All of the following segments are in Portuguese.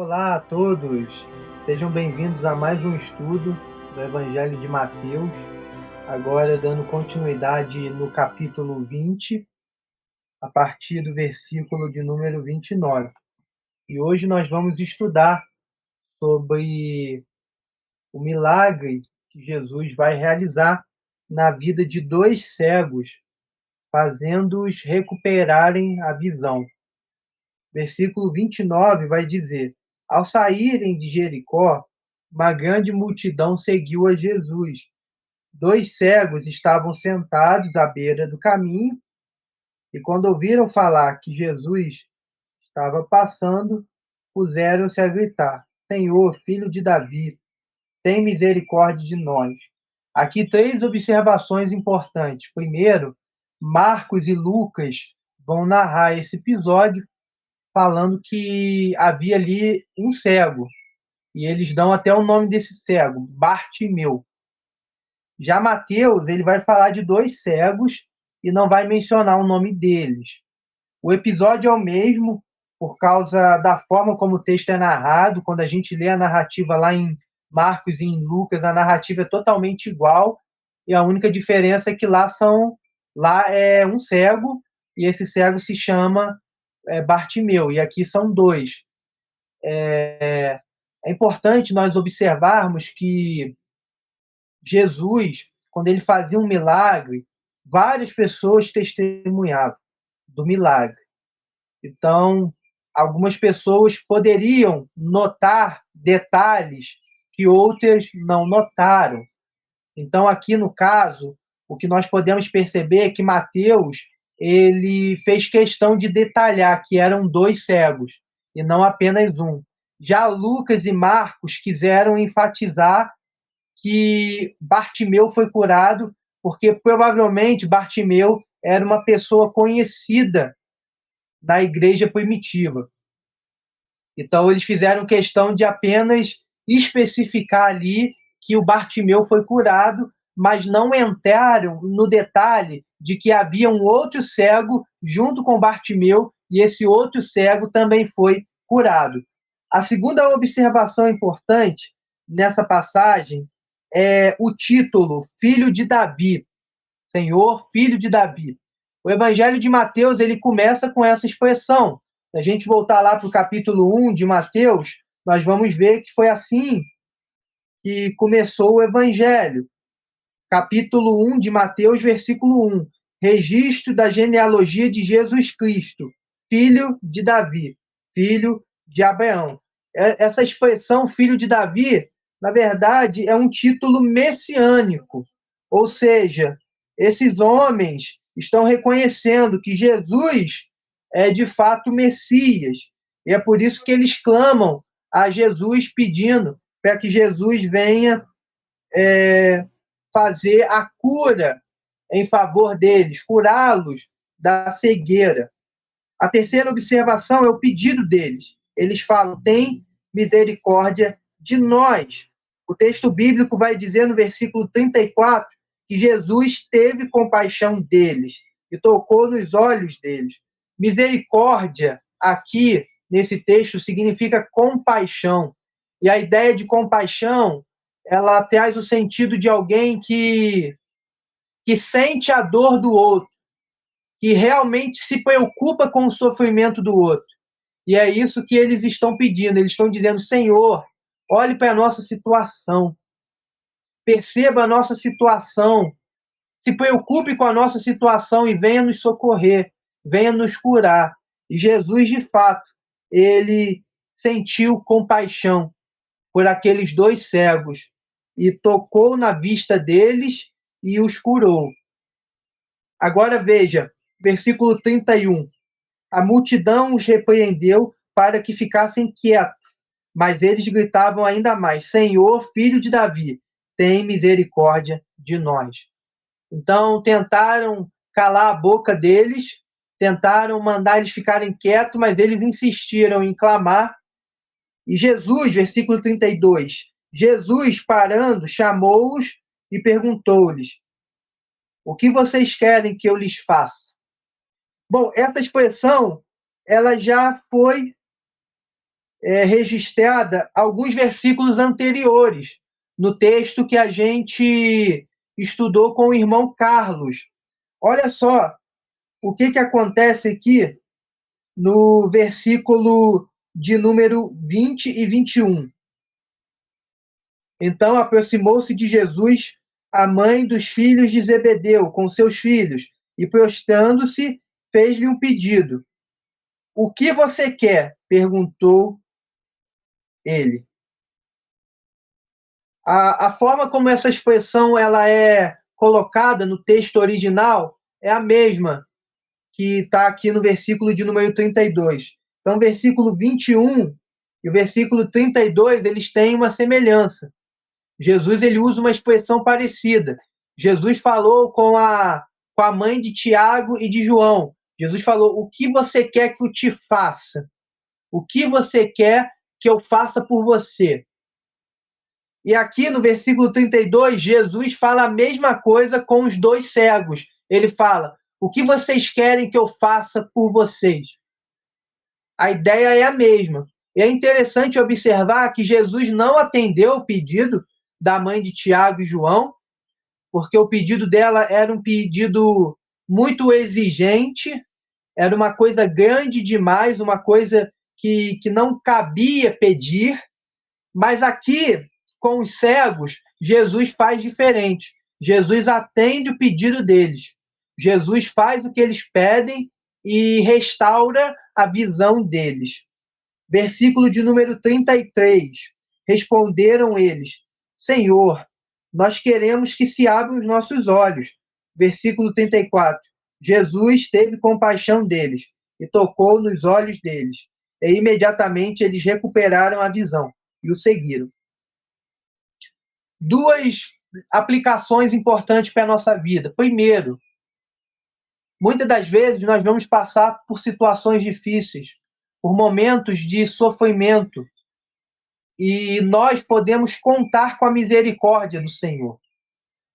Olá a todos, sejam bem-vindos a mais um estudo do Evangelho de Mateus, agora dando continuidade no capítulo 20, a partir do versículo de número 29. E hoje nós vamos estudar sobre o milagre que Jesus vai realizar na vida de dois cegos, fazendo-os recuperarem a visão. Versículo 29 vai dizer: Ao saírem de Jericó, uma grande multidão seguiu a Jesus. Dois cegos estavam sentados à beira do caminho, e quando ouviram falar que Jesus estava passando, puseram-se a gritar: Senhor, filho de Davi, tem misericórdia de nós. Aqui três observações importantes. Primeiro, Marcos e Lucas vão narrar esse episódio falando que havia ali um cego. E eles dão até o nome desse cego, Bartimeu. Já Mateus, ele vai falar de dois cegos e não vai mencionar o nome deles. O episódio é o mesmo por causa da forma como o texto é narrado. Quando a gente lê a narrativa lá em Marcos e em Lucas, a narrativa é totalmente igual. E a única diferença é que lá é um cego e esse cego se chama Bartimeu. E aqui são dois. É importante nós observarmos que Jesus, quando ele fazia um milagre, várias pessoas testemunhavam do milagre. Então, algumas pessoas poderiam notar detalhes que outras não notaram. Então, aqui no caso, o que nós podemos perceber é que Mateus ele fez questão de detalhar que eram dois cegos e não apenas um. Já Lucas e Marcos quiseram enfatizar que Bartimeu foi curado porque provavelmente Bartimeu era uma pessoa conhecida da igreja primitiva. Então eles fizeram questão de apenas especificar ali que o Bartimeu foi curado, mas não entraram no detalhe de que havia um outro cego junto com Bartimeu e esse outro cego também foi curado. A segunda observação importante nessa passagem é o título Filho de Davi, Senhor, Filho de Davi. O Evangelho de Mateus ele começa com essa expressão. Se a gente voltar lá para o capítulo 1 de Mateus, nós vamos ver que foi assim que começou o Evangelho. Capítulo 1 de Mateus, versículo 1. Registro da genealogia de Jesus Cristo, filho de Davi, filho de Abraão. Essa expressão, filho de Davi, na verdade, é um título messiânico. Ou seja, esses homens estão reconhecendo que Jesus é de fato Messias. E é por isso que eles clamam a Jesus pedindo para que Jesus venha fazer a cura em favor deles, curá-los da cegueira. A terceira observação é o pedido deles. Eles falam: tem misericórdia de nós. O texto bíblico vai dizer no versículo 34 que Jesus teve compaixão deles e tocou nos olhos deles. Misericórdia, aqui nesse texto, significa compaixão. E a ideia de compaixão, ela traz o sentido de alguém que sente a dor do outro, que realmente se preocupa com o sofrimento do outro. E é isso que eles estão pedindo. Eles estão dizendo: Senhor, olhe para a nossa situação, perceba a nossa situação, se preocupe com a nossa situação e venha nos socorrer, venha nos curar. E Jesus, de fato, ele sentiu compaixão por aqueles dois cegos e tocou na vista deles e os curou. Agora veja, versículo 31. A multidão os repreendeu para que ficassem quietos, mas eles gritavam ainda mais: Senhor, filho de Davi, tem misericórdia de nós. Então tentaram calar a boca deles, tentaram mandar eles ficarem quietos, mas eles insistiram em clamar. E Jesus, versículo 32, Jesus, parando, chamou-os e perguntou-lhes: O que vocês querem que eu lhes faça? Bom, essa expressão ela já foi registrada alguns versículos anteriores, no texto que a gente estudou com o irmão Carlos. Olha só o que acontece aqui no versículo de número 20 e 21. Então aproximou-se de Jesus a mãe dos filhos de Zebedeu com seus filhos e, prostrando-se, fez-lhe um pedido. O que você quer? Perguntou ele. A forma como essa expressão ela é colocada no texto original é a mesma que está aqui no versículo de número 32. Então, o versículo 21 e o versículo 32, eles têm uma semelhança. Jesus ele usa uma expressão parecida. Jesus falou com a mãe de Tiago e de João. Jesus falou, o que você quer que eu te faça? O que você quer que eu faça por você? E aqui no versículo 32, Jesus fala a mesma coisa com os dois cegos. Ele fala, o que vocês querem que eu faça por vocês? A ideia é a mesma. E é interessante observar que Jesus não atendeu o pedido da mãe de Tiago e João, porque o pedido dela era um pedido muito exigente, era uma coisa grande demais, uma coisa que não cabia pedir. Mas aqui, com os cegos, Jesus faz diferente. Jesus atende o pedido deles. Jesus faz o que eles pedem e restaura a visão deles. Versículo de número 33. Responderam eles, Senhor, nós queremos que se abram os nossos olhos. Versículo 34. Jesus teve compaixão deles e tocou nos olhos deles. E imediatamente eles recuperaram a visão e o seguiram. Duas aplicações importantes para a nossa vida. Primeiro, muitas das vezes nós vamos passar por situações difíceis, por momentos de sofrimento, e nós podemos contar com a misericórdia do Senhor.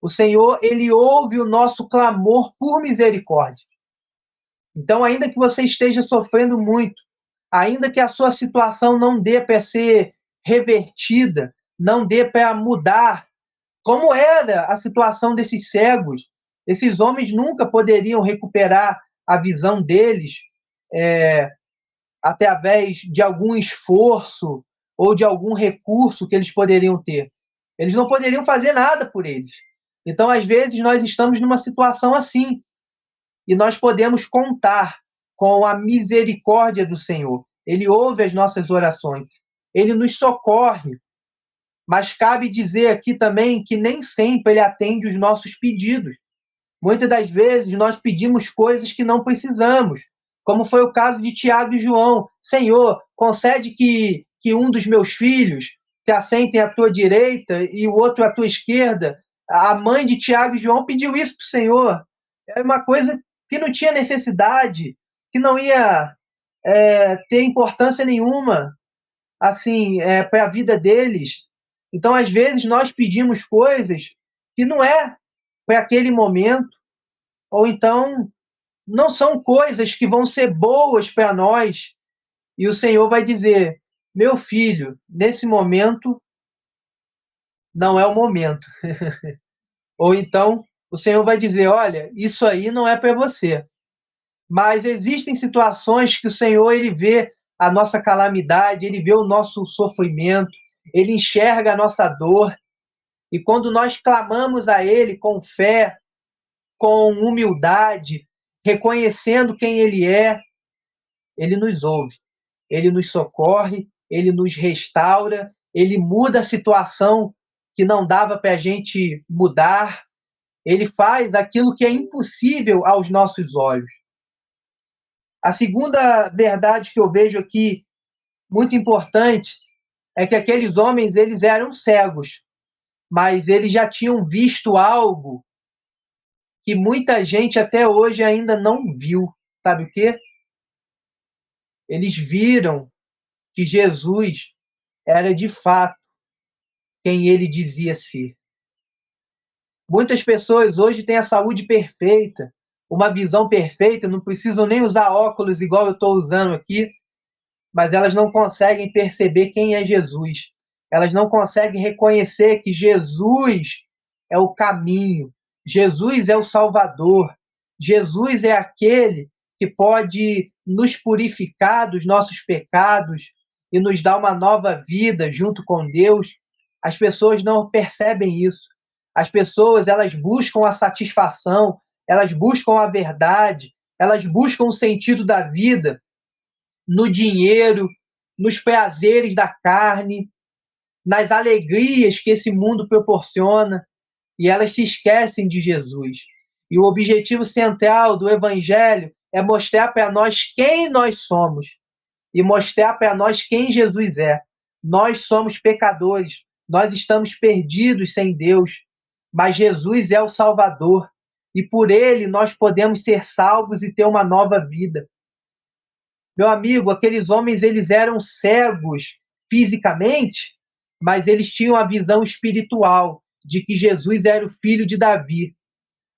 O Senhor, ele ouve o nosso clamor por misericórdia. Então, ainda que você esteja sofrendo muito, ainda que a sua situação não dê para ser revertida, não dê para mudar, como era a situação desses cegos, esses homens nunca poderiam recuperar a visão deles através de algum esforço ou de algum recurso que eles poderiam ter. Eles não poderiam fazer nada por eles. Então, às vezes, nós estamos numa situação assim e nós podemos contar com a misericórdia do Senhor. Ele ouve as nossas orações, ele nos socorre. Mas cabe dizer aqui também que nem sempre ele atende os nossos pedidos. Muitas das vezes nós pedimos coisas que não precisamos, como foi o caso de Tiago e João. Senhor, concede que um dos meus filhos se assentem à tua direita e o outro à tua esquerda. A mãe de Tiago e João pediu isso para o Senhor. É uma coisa que não tinha necessidade, que não ia ter importância nenhuma assim, para a vida deles. Então, às vezes, nós pedimos coisas que não é para aquele momento, ou então não são coisas que vão ser boas para nós. E o Senhor vai dizer, meu filho, nesse momento não é o momento. Ou então o Senhor vai dizer, olha, isso aí não é para você. Mas existem situações que o Senhor ele vê a nossa calamidade, ele vê o nosso sofrimento, ele enxerga a nossa dor. E quando nós clamamos a ele com fé, com humildade, reconhecendo quem ele é, ele nos ouve, ele nos socorre, ele nos restaura, ele muda a situação que não dava para a gente mudar, ele faz aquilo que é impossível aos nossos olhos. A segunda verdade que eu vejo aqui, muito importante, é que aqueles homens eles eram cegos, mas eles já tinham visto algo que muita gente até hoje ainda não viu. Sabe o quê? Eles viram que Jesus era de fato quem ele dizia ser. Muitas pessoas hoje têm a saúde perfeita, uma visão perfeita, não precisam nem usar óculos igual eu estou usando aqui, mas elas não conseguem perceber quem é Jesus. Elas não conseguem reconhecer que Jesus é o caminho, Jesus é o Salvador, Jesus é aquele que pode nos purificar dos nossos pecados e nos dar uma nova vida junto com Deus. As pessoas não percebem isso. As pessoas, elas buscam a satisfação, elas buscam a verdade, elas buscam o sentido da vida no dinheiro, nos prazeres da carne, nas alegrias que esse mundo proporciona, e elas se esquecem de Jesus. E o objetivo central do Evangelho é mostrar para nós quem nós somos e mostrar para nós quem Jesus é. Nós somos pecadores, nós estamos perdidos sem Deus, mas Jesus é o Salvador e por ele nós podemos ser salvos e ter uma nova vida. Meu amigo, aqueles homens eles eram cegos fisicamente, mas eles tinham a visão espiritual de que Jesus era o filho de Davi.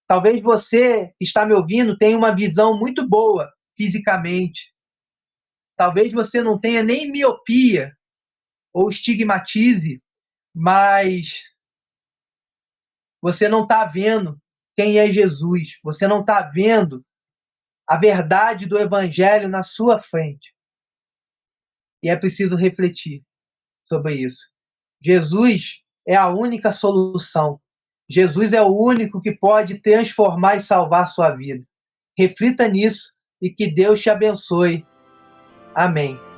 Talvez você que está me ouvindo tenha uma visão muito boa fisicamente. Talvez você não tenha nem miopia ou estigmatize, mas você não está vendo quem é Jesus. Você não está vendo a verdade do Evangelho na sua frente. E é preciso refletir sobre isso. Jesus é a única solução. Jesus é o único que pode transformar e salvar sua vida. Reflita nisso e que Deus te abençoe. Amém.